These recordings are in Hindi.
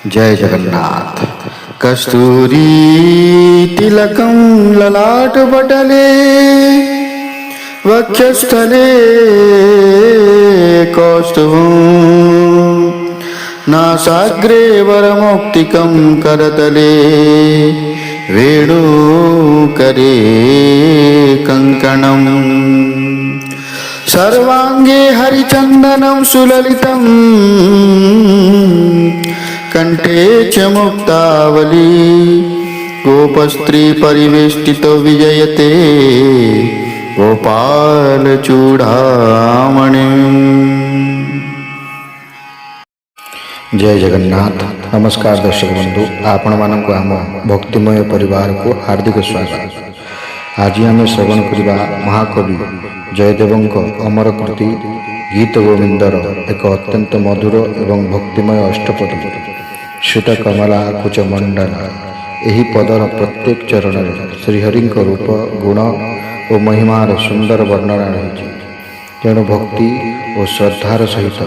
जय जगन्नाथ। कस्तूरी तिलकं ललाटपटले वक्षस्थले कौस्तुभं नासाग्रे वरमौक्तिकं करतले वेणुकरे कङ्कणम् सर्वांगे हरिचंदनं सुललितं कंठे च मुक्तावली गोपस्त्री परिवेष्टितो विजयते गोपाल चूड़ामणि। जय जगन्नाथ। नमस्कार दर्शक बंधु, आपण मानक आम भक्तिमय परिवार को हार्दिक स्वागत। आज आम श्रवण करवा महाकवि जयदेवଙ୍କ अमर कृति गीत गोविंदर एक अत्यंत मधुर एवं भक्तिमय अष्टपदी श्रुत कमला कुच मंडला। यही पदर प्रत्येक चरण में श्रीहरि रूप गुण और महिमार सुंदर वर्णना रही। तेणु भक्ति और श्रद्धार सहित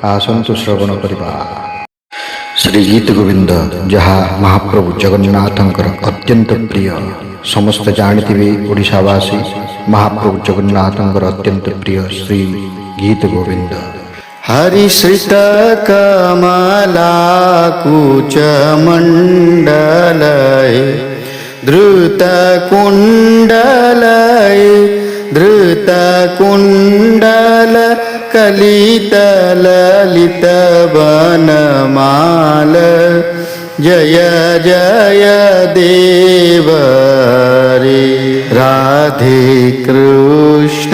आसंतु श्रवण करवा। श्री गीत गोविंद जहाँ महाप्रभु जगन्नाथंकर अत्यंत प्रिय, समस्त जानते ओडिशावासी महाप्रभु जगन्नाथंकर अत्यंत प्रिय श्री गीत गोविंद। हरिश्रित कमला कुच मंडलय धृत कुंडलय धृत कुंडल कलित ललित वनमाल जय जय देव रे राधे कृष्ण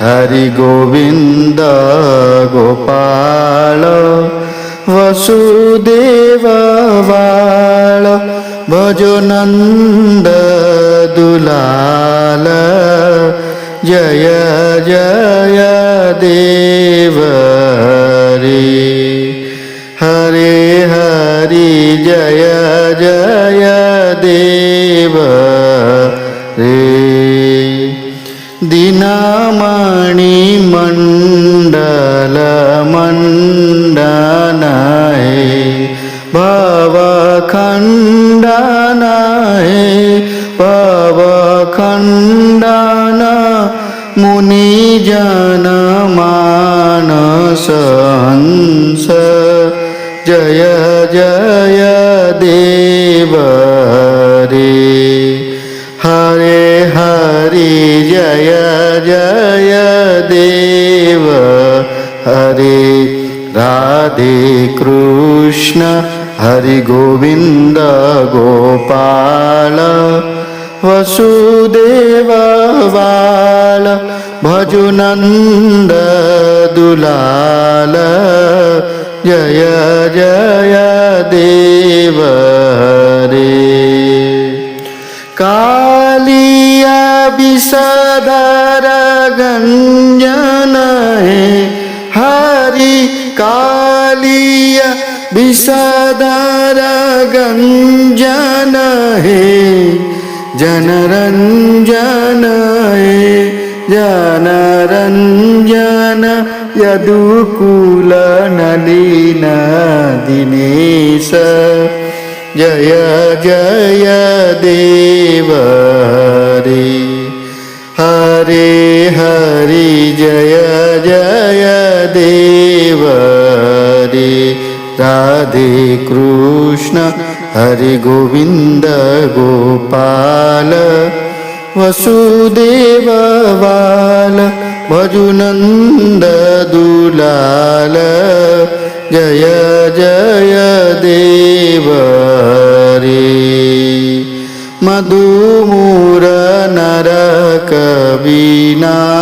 हरि गोविंद गोपाल वसुदेव बाल भजो नंद दुलाल जय जय देव रे हरे हरि जय जय देव रे दीनामणि मंडल मंडनाय भवखंडनाय भवखंडन मुनिजन मानस हंस जय जय देव रे हरे हरि जय जय देव हरे राधे कृष्ण हरि गोविंद गोपाल वसुदेव बाल भजो नंद दुलाल जय जय देव रे कालिया विषधर गंजन है हरि कालिया विषधर गंजन है जनरंजन है जनरंजन यदुकुल नलिन दिनेश जय जय देव रे हरे हरि जय जय देव रे राधे कृष्ण हरि गोविंद गोपाल वसुदेव बाल भजो नंद दुलाल जय जय देव रे मधुमूर नरक विनाशन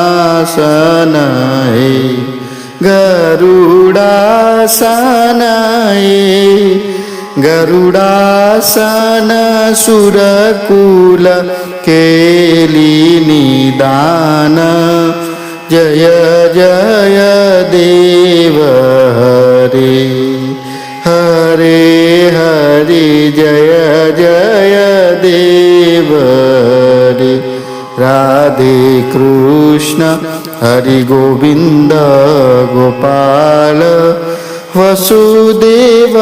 है गरुड़ासन गरुड़ासन सुरकुल केली निदान जय जय देव रे हरे हरि जय जय देव रे राधे कृष्ण हरि गोविंद गोपाल वसुदेववाल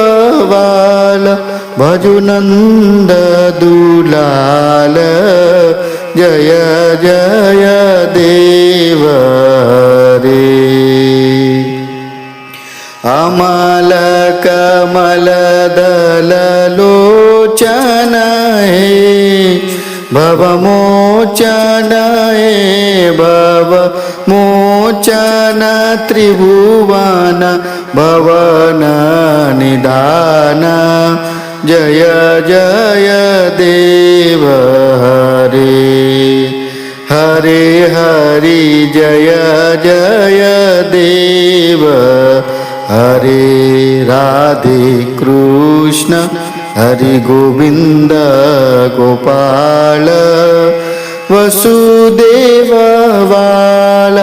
भजुनन्द दुलाल जय जय देव रे। अमल कमल दल लोचन हे भवमोचन हे भवमोचन त्रिभुवन भवन निदान जय जय देव हरे। हरे हरि जय जय देव हरे। राधे कृष्ण हरि गोविंद गोपाल वसुदेव वाल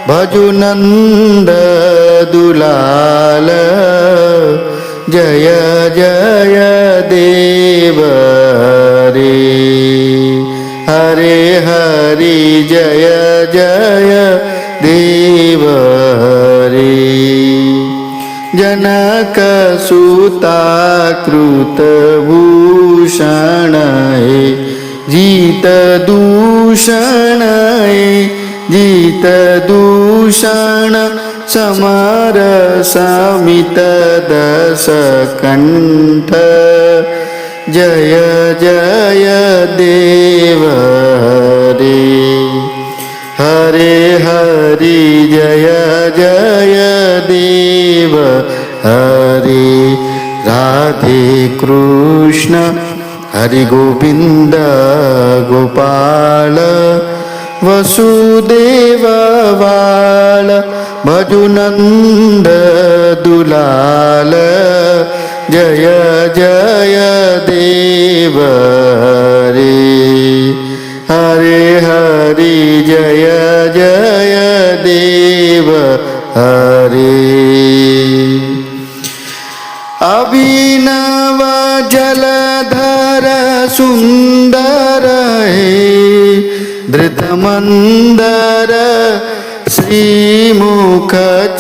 भजुनंद दुलाल जय जय देव रे। हरे हरि जय जय देव रे। जनक सुता कृत भूषण हे जीत दूषण हे जीत दूषण समर समित दस कंठ जय जय देव रे। हरे हरि जय जय देव हरे। राधे कृष्ण हरि गोविंद गोपाल वसुदेव वाल भजुनंद दुलाल जय जय देव रे। हरे हरि जय जय देव हरे। अभिनव जलधर सुंदर हे धृतमंदर श्रीमुख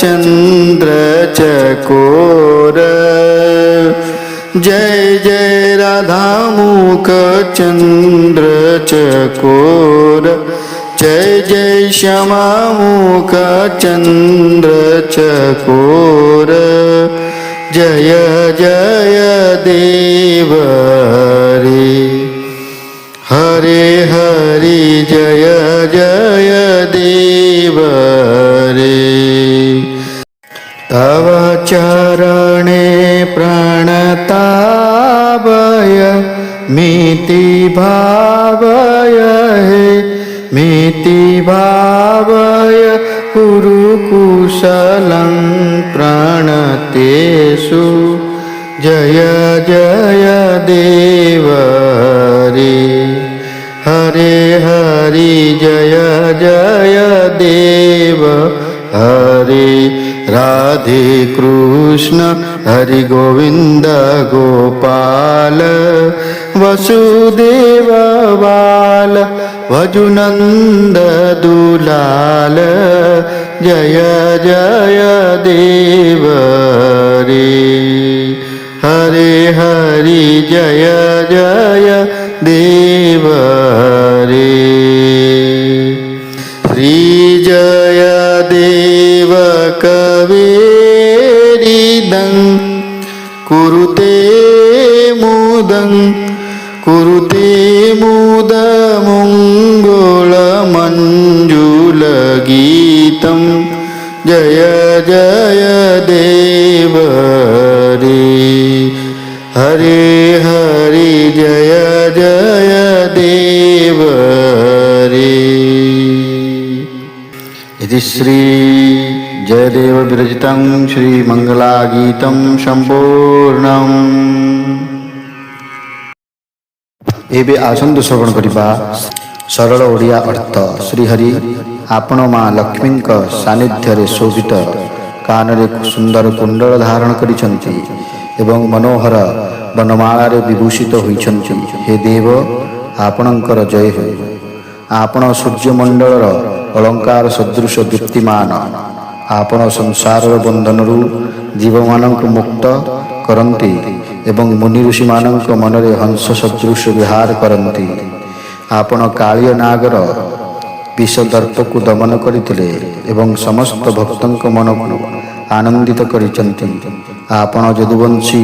चंद्र चकोर जय जय राधा मुख चंद्र चकोर जय जय श्यामा मुख चंद्र चकोर जय जय देव रे। हरे हरि जय जय देव रे। तव चरणे प्रणतावय मिति भावय हे मिति भावय कुरुकुशलं प्रणतेषु जय जय देव रे। हरे हरि जय जय देव हरे। राधे कृष्ण हरि गोविंद गोपाल वसुदेव बाल भजुनंद दुलाल जय जय देव रे। हरे हरि जय जय देव रे। श्री जय देव कवेरिदं कुरुते मुदमङ्गलमञ्जुलगीतं जय जय देव रे। हरे हरि जय जय देव रे। इति श्री जयदेव विरचितं श्रीमङ्गलागीतं सम्पूर्णम्। एबे आसंद श्रवण करिबा सरल ओडिया अर्थ। श्रीहरि आपण माँ लक्ष्मी सानिध्य शोभित कानरे सुंदर कुंडल धारण करिछन्ति एवं मनोहर बनमाला विभूषित होइछन्ति। हे देव आपणकर जय हो। आपण सूर्यमंडल अलंकार सदृश दीप्तिमान ଆପଣ ସଂସାରର ବନ୍ଧନରୁ ଜୀବମାନଙ୍କୁ ମୁକ୍ତ କରନ୍ତି ଏବଂ ମୁନି ଋଷିମାନଙ୍କ ମନରେ ହଂସ ସଦୃଶ ବିହାର କରନ୍ତି। ଆପଣ କାଳିୟ ନାଗର ବିଷଦର୍ପକୁ ଦମନ କରିଥିଲେ ଏବଂ ସମସ୍ତ ଭକ୍ତଙ୍କ ମନକୁ ଆନନ୍ଦିତ କରିଛନ୍ତି। ଆପଣ ଯଦୁବଂଶୀ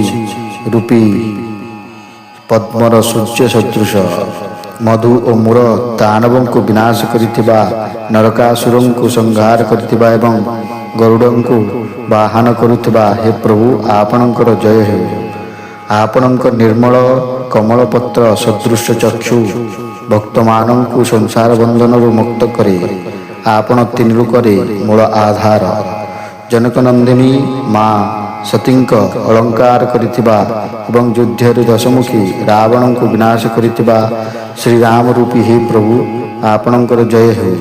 ରୂପୀ ପଦ୍ମର ସୂର୍ଯ୍ୟ ସଦୃଶ ମଧୁ ଓ ମୂଳ ଦାନବଙ୍କୁ ବିନାଶ କରିଥିବା, ନରକାସୁରଙ୍କୁ ସଂହାର କରିଥିବା ଏବଂ ଗରୁଡ଼ଙ୍କୁ ବାହନ କରୁଥିବା ହେ ପ୍ରଭୁ ଆପଣଙ୍କର ଜୟ ହେଉ। ଆପଣଙ୍କ ନିର୍ମଳ କମଳପତ୍ର ସଦୃଶ ଚକ୍ଷୁ ଭକ୍ତମାନଙ୍କୁ ସଂସାର ବନ୍ଧନରୁ ମୁକ୍ତ କରେ। ଆପଣ ତିନି ରୂପରେ ମୂଳ ଆଧାର। ଜନକନନ୍ଦିନୀ ମା ସତୀଙ୍କ ଅଳଙ୍କାର କରିଥିବା ଏବଂ ଯୁଦ୍ଧରେ ଦଶମୁଖୀ ରାବଣଙ୍କୁ ବିନାଶ କରିଥିବା ଶ୍ରୀରାମ ରୂପୀ ହେ ପ୍ରଭୁ ଆପଣଙ୍କର ଜୟ ହେଉ।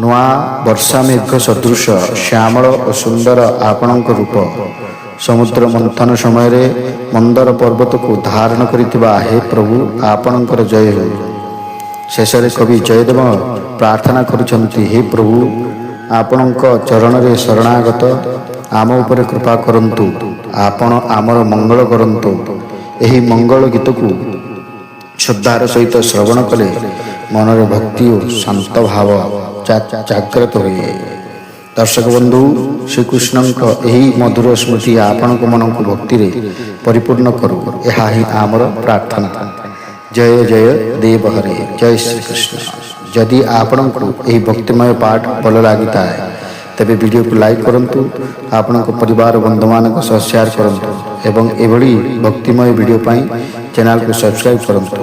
ନୂଆ ବର୍ଷା ମେଘ ସଦୃଶ ଶ୍ୟାମଳ ଓ ସୁନ୍ଦର ଆପଣଙ୍କ ରୂପ। ସମୁଦ୍ର ମନ୍ଥନ ସମୟରେ ମନ୍ଦର ପର୍ବତକୁ ଧାରଣ କରିଥିବା ହେ ପ୍ରଭୁ ଆପଣଙ୍କର ଜୟ ହେଉ। ଶେଷରେ କବି ଜୟଦେବ ପ୍ରାର୍ଥନା କରୁଛନ୍ତି, ହେ ପ୍ରଭୁ ଆପଣଙ୍କ ଚରଣରେ ଶରଣାଗତ ଆମ ଉପରେ କୃପା କରନ୍ତୁ। ଆପଣ ଆମର ମଙ୍ଗଳ କରନ୍ତୁ। ଏହି ମଙ୍ଗଳ ଗୀତକୁ ଶ୍ରଦ୍ଧାର ସହିତ ଶ୍ରବଣ କଲେ ମନରେ ଭକ୍ତି ଓ ଶାନ୍ତ ଭାବ ଜାଗ୍ରତ ହୁଏ। ଦର୍ଶକ ବନ୍ଧୁ, ଶ୍ରୀକୃଷ୍ଣଙ୍କ ଏହି ମଧୁର ସ୍ମୃତି ଆପଣଙ୍କ ମନକୁ ଭକ୍ତିରେ ପରିପୂର୍ଣ୍ଣ କରୁ, ଏହା ହିଁ ଆମର ପ୍ରାର୍ଥନା। ଜୟ ଜୟ ଦେବ ହରେ, ଜୟ ଶ୍ରୀକୃଷ୍ଣ। ଯଦି ଆପଣଙ୍କୁ ଏହି ଭକ୍ତିମୟ ପାଠ ଭଲ ଲାଗିଥାଏ ତେବେ ଭିଡ଼ିଓକୁ ଲାଇକ୍ କରନ୍ତୁ, ଆପଣଙ୍କ ପରିବାର ବନ୍ଧୁମାନଙ୍କ ସହ ସେୟାର କରନ୍ତୁ ଏବଂ ଏଭଳି ଭକ୍ତିମୟ ଭିଡ଼ିଓ ପାଇଁ ଚ୍ୟାନେଲକୁ ସବସ୍କ୍ରାଇବ୍ କରନ୍ତୁ।